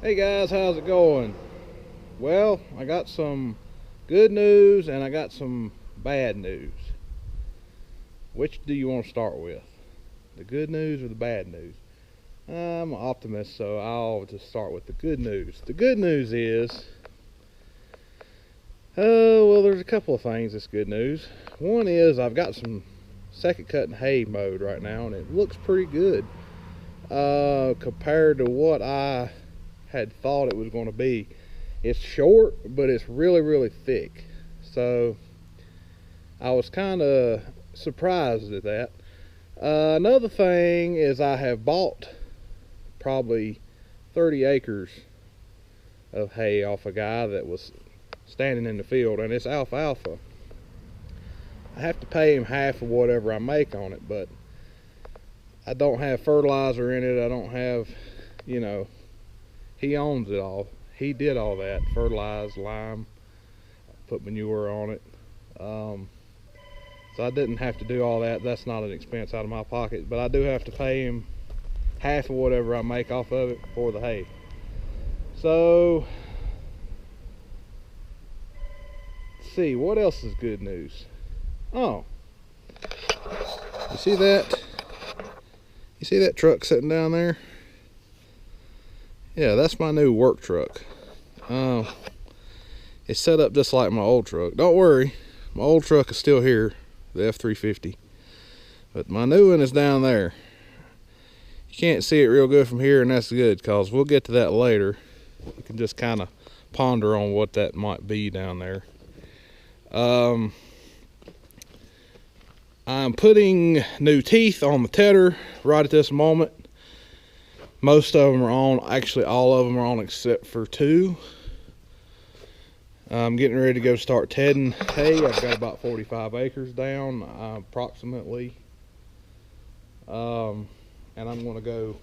Hey guys, how's it going? Well, I got some good news and I got some bad news. Which do you want to start with? The good news or the bad news? I'm an optimist, so I'll just start with the good news. The good news is, well, there's a couple of things that's good news. One is I've got some second cutting hay mowed right now, and it looks pretty good compared to what I had thought it was going to be. It's short, but it's really thick, so I was kind of surprised at that. Another thing is I have bought probably 30 acres of hay off a guy that was standing in the field, and it's alfalfa. I have to pay him half of whatever I make on it, but I don't have fertilizer in it. I don't have, he owns it all. He did all that, fertilize, lime, put manure on it. So I didn't have to do all that. That's not an expense out of my pocket, but I do have to pay him half of whatever I make off of it for the hay. So, let's see, what else is good news? Oh, you see that? You see that truck sitting down there? Yeah, that's my new work truck. It's set up just like my old truck. Don't worry, my old truck is still here, the F-350. But my new one is down there. You can't see it real good from here, and that's good, because we'll get to that later. You can just kind of ponder on what that might be down there. I'm putting new teeth on the tedder right at this moment. Most of them are on, actually all of them are on except for two. I'm getting ready to go start tedding hay. I've got about 45 acres down, approximately. And I'm going to go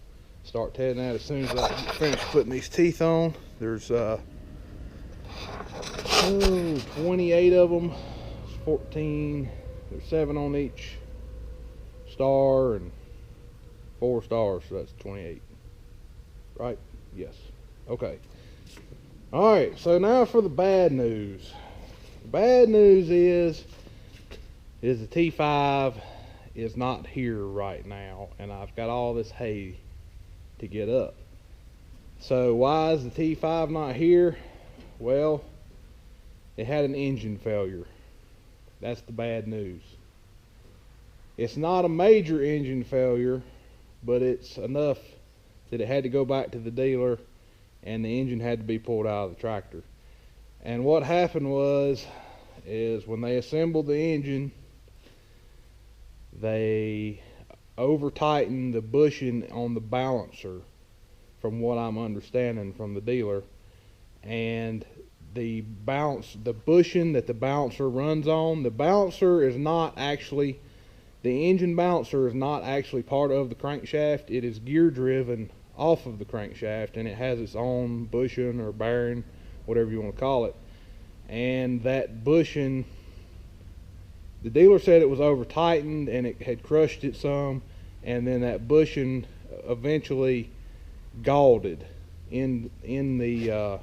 start tedding that as soon as I finish putting these teeth on. There's 28 of them, 14, there's 7 on each star and 4 stars, so that's 28. Right? Yes. Okay. Alright, so now for the bad news. The bad news is the T5 is not here right now, and I've got all this hay to get up. So why is the T5 not here? Well, it had an engine failure. That's the bad news. It's not a major engine failure, but it's enough that it had to go back to the dealer and the engine had to be pulled out of the tractor. And what happened is when they assembled the engine, they over tightened the bushing on the balancer, from what I'm understanding from the dealer, and the bushing that the balancer runs on, the engine balancer is not actually part of the crankshaft. It is gear driven off of the crankshaft, and it has its own bushing or bearing, whatever you want to call it. And that bushing, the dealer said it was over tightened and it had crushed it some, and then that bushing eventually galled in the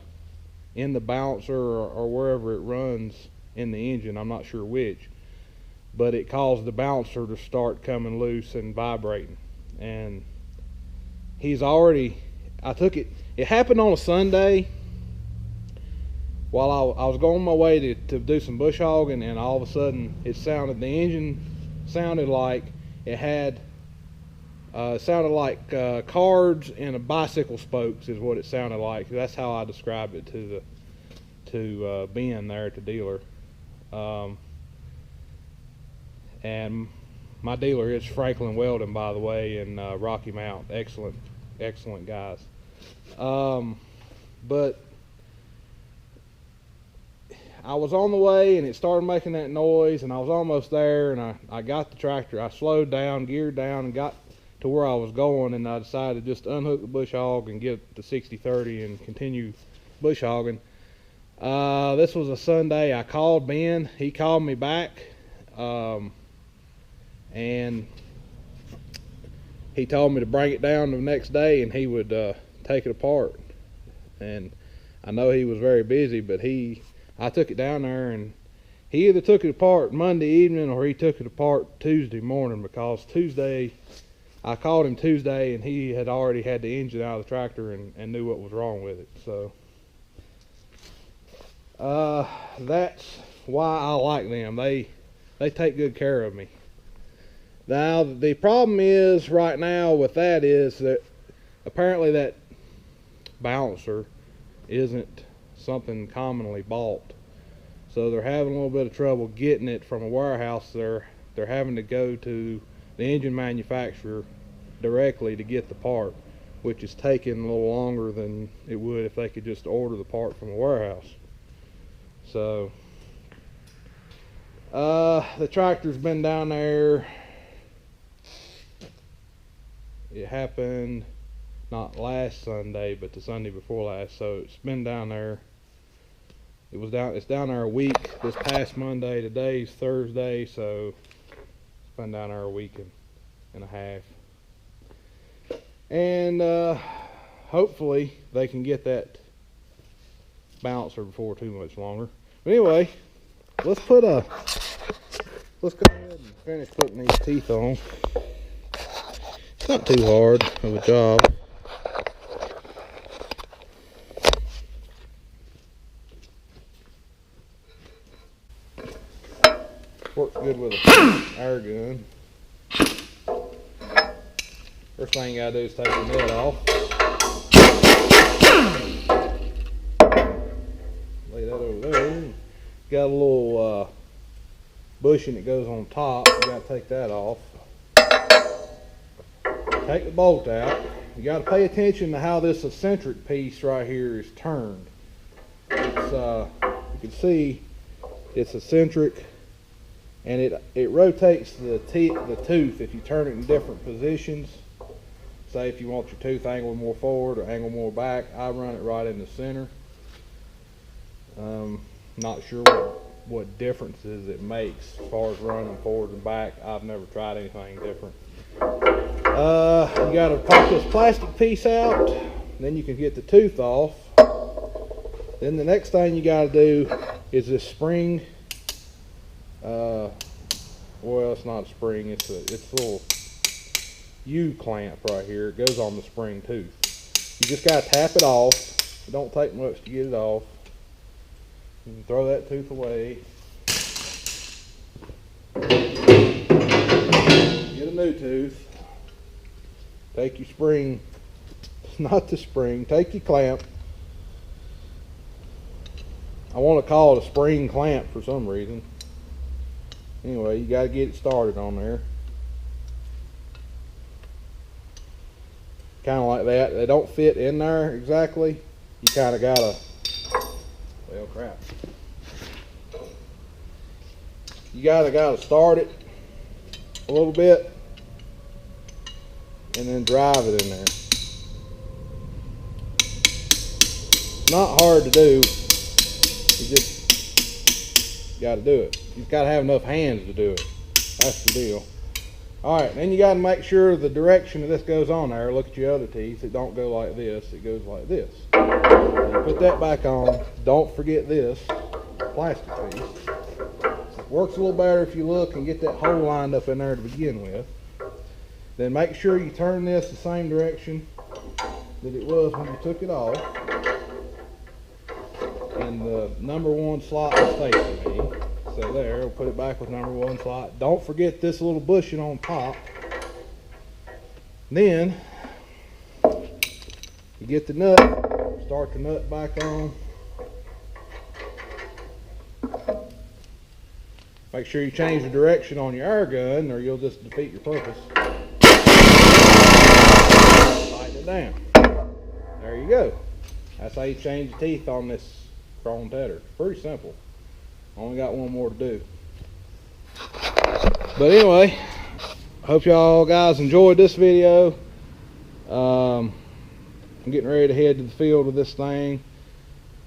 balancer or wherever it runs in the engine. I'm not sure which, but it caused the balancer to start coming loose and vibrating. And it happened on a Sunday while I was going my way to do some bush hogging, and all of a sudden the engine sounded like it had cards and a bicycle spokes is what it sounded like. That's how I described it to Ben there at the dealer. And my dealer is Franklin Welding, by the way, in Rocky Mount. Excellent guys. But I was on the way and it started making that noise, and I was almost there, and I got the tractor. I slowed down, geared down, and got to where I was going, and I decided just to unhook the bush hog and get the 60/30 and continue bush hogging. This was a Sunday. I called Ben. He called me back, and he told me to bring it down the next day and he would take it apart. And I know he was very busy, but I took it down there, and he either took it apart Monday evening or he took it apart Tuesday morning, because I called him Tuesday and he had already had the engine out of the tractor and knew what was wrong with it. So that's why I like them. They take good care of me. Now the problem is right now with that is that apparently that balancer isn't something commonly bought. So they're having a little bit of trouble getting it from a warehouse. They're having to go to the engine manufacturer directly to get the part, which is taking a little longer than it would if they could just order the part from a warehouse. So the tractor's been down there. It happened not last Sunday, but the Sunday before last. So it's been down there. It's down there a week. This past Monday, today's Thursday, so it's been down there a week and a half. And hopefully they can get that balancer before too much longer. But anyway, let's go ahead and finish putting these teeth on. It's not too hard of a job. Works good with an air gun. First thing you gotta do is take the nut off. Lay that over there. Got a little bushing that goes on top. You gotta take that off. Take the bolt out. You gotta pay attention to how this eccentric piece right here is turned. It's you can see it's eccentric, and it rotates the tooth if you turn it in different positions. Say if you want your tooth angled more forward or angled more back, I run it right in the center. Not sure what differences it makes as far as running forward and back. I've never tried anything different. You got to pop this plastic piece out, then you can get the tooth off. Then the next thing you got to do is this spring. Well, it's not a spring. It's a little U-clamp right here. It goes on the spring tooth. You just got to tap it off. It don't take much to get it off. You can throw that tooth away. Get a new tooth. Take your spring, not the spring, take your clamp. I want to call it a spring clamp for some reason. Anyway, you got to get it started on there. Kind of like that. They don't fit in there exactly. You kind of got to, well, crap. You got to start it a little bit and then drive it in there. It's not hard to do. You just got to do it. You've got to have enough hands to do it. That's the deal. Alright, then you got to make sure the direction of this goes on there. Look at your other teeth. It don't go like this. It goes like this. You put that back on. Don't forget this plastic piece. It works a little better if you look and get that hole lined up in there to begin with. Then make sure you turn this the same direction that it was when you took it off. And the number one slot is facing me. So there, we'll put it back with number one slot. Don't forget this little bushing on top. Then you get the nut, start the nut back on. Make sure you change the direction on your air gun or you'll just defeat your purpose. Tighten it down. There you go. That's how you change the teeth on this Krone tedder. Pretty simple. Only got one more to do. But anyway, hope y'all guys enjoyed this video. I'm getting ready to head to the field with this thing.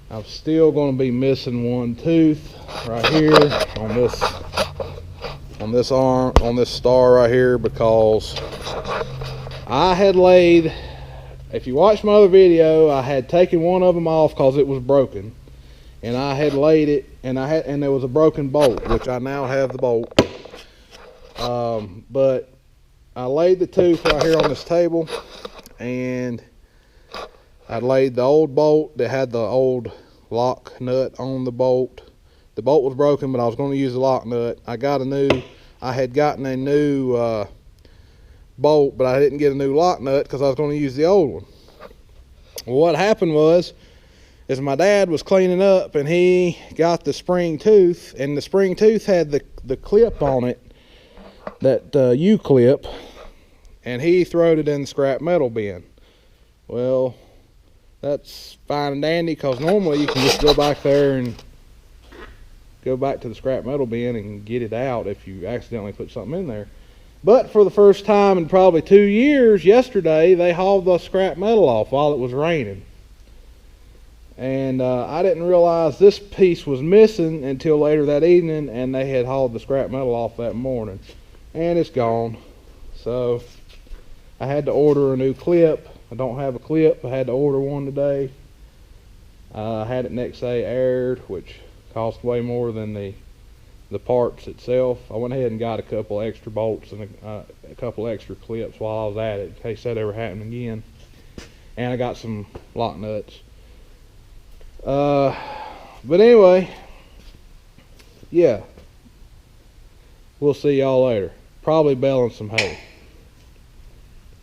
I'm still going to be missing one tooth right here on this arm, on this star right here, because I had laid if you watch my other video, I had taken one of them off because it was broken, and I had laid it, and there was a broken bolt, which I now have the bolt. But I laid the tooth right here on this table, and I laid the old bolt that had the old lock nut on the bolt. The bolt was broken, but I was going to use the lock nut. I had gotten a new bolt, but I didn't get a new lock nut because I was going to use the old one. Well, what happened was, is my dad was cleaning up, and he got the spring tooth, and the spring tooth had the clip on it, that U-clip, and he throwed it in the scrap metal bin. Well, that's fine and dandy, because normally you can just go back there and go back to the scrap metal bin and get it out if you accidentally put something in there. But for the first time in probably 2 years, yesterday they hauled the scrap metal off while it was raining. And I didn't realize this piece was missing until later that evening, and they had hauled the scrap metal off that morning. And it's gone. So I had to order a new clip. I don't have a clip. I had to order one today. I had it next day aired, which cost way more than the parts itself. I went ahead and got a couple extra bolts and a couple extra clips while I was at it, in case that ever happened again. And I got some lock nuts. But anyway, yeah, we'll see y'all later. Probably baling some hay.